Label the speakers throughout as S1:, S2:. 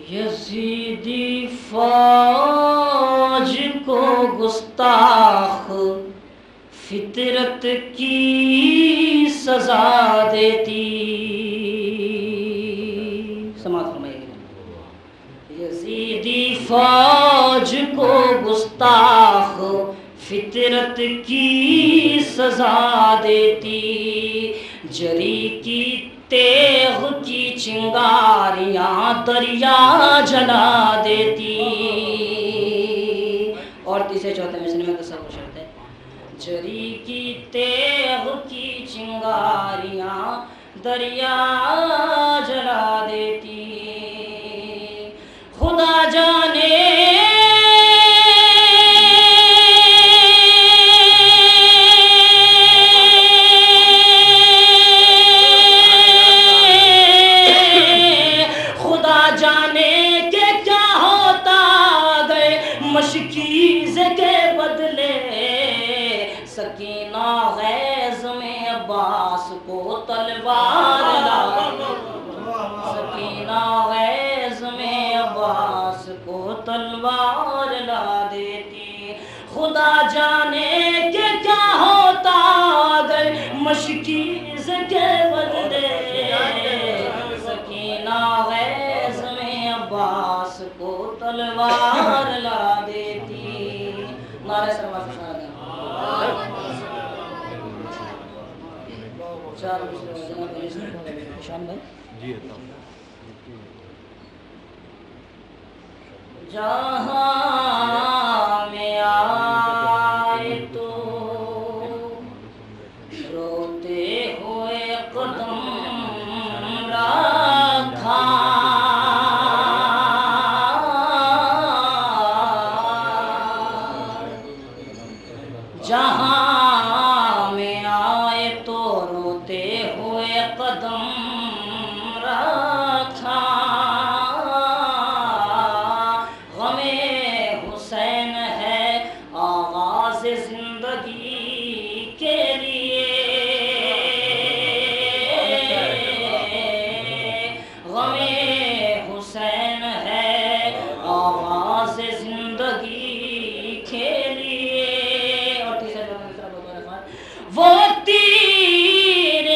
S1: یزیدی فوج کو گستاخ فطرت کی سزا دیتی. سماعت فرمائیے. یزیدی فوج کو گستاخ فطرت کی سزا دیتی. جری کی تیغ کی چنگاریاں دریا جلا دیتی. اور تیسرے چوتھے مصرے میں تصور شرط ہے. جری کی تیغ کی چنگاریاں دریا جلا دیتی. خدا جانے مشکیز کے بدلے سکینہ غیظ میں عباس کو تلوار لا. سکینہ غیظ میں عباس کو تلوار لا دیتی. خدا جانے کہ کیا ہوتا اگر مشکیز کے بدلے سکینہ غیظ میں عباس کو تلوار لا دیتی. نعرہ سلوات جہاں میں آئے تو روتے ہوئے قدم رکھا. جہاں میں آئے تو روتے ہوئے قدم رکھا. غم حسین ہے آغاز زندگی کے لیے. غم حسین ہے آغاز زندگی کے لیے. وہ تیر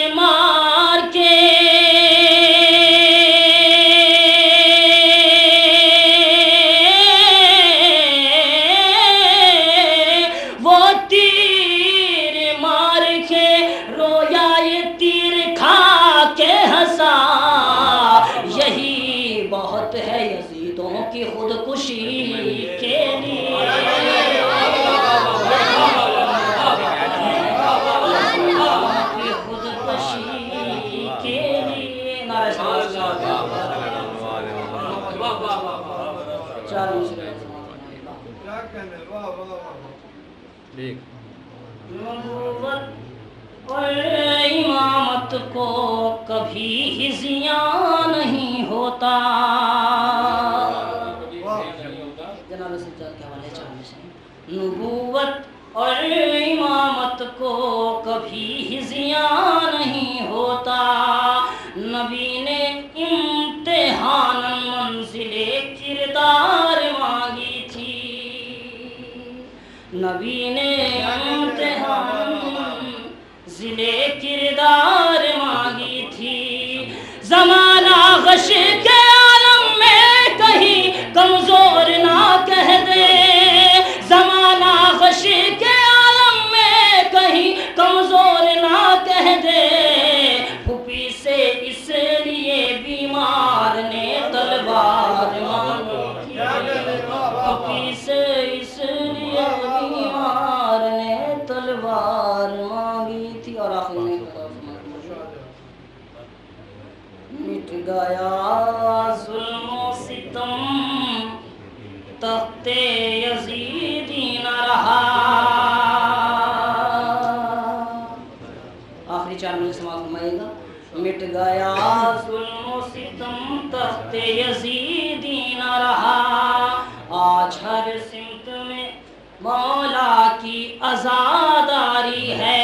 S1: مار کے رویا یہ تیر کھا کے ہنسا. یہی بہت ہے یزیدوں کی خودکشی کے لیے. نبوت اور امامت کو کبھی ہی زیاں نہیں ہوتا. جناب سجاد کے حوالے چاہنے سے. نبوت اور امامت کو کبھی ہی زیاں نہیں ہوتا. نبی نے امتحان منزل کردار مانگی تھی. نبی نے امتحان منزل کردار مانگی تھی. زمانہ غش کے عالم میں کہیں کمزور نہ کہہ دے. زمانہ غش کے عالم میں کہیں کمزور نہ کہہ دے. پھوپھی سے اس لیے بیمار نے تلوار مانگی. پھوپھی سے اس لیے بیمار نے تلوار مانگی تھی. اور آخر میں مٹ گیا ظلم و ستم تخت یزیدی نہ رہا. آخری 4 منٹ سماعت فرمائیے گا. مٹ گیا ظلم و ستم تخت یزیدی نہ رہا. آج ہر سمت میں مولا کی عزاداری ہے.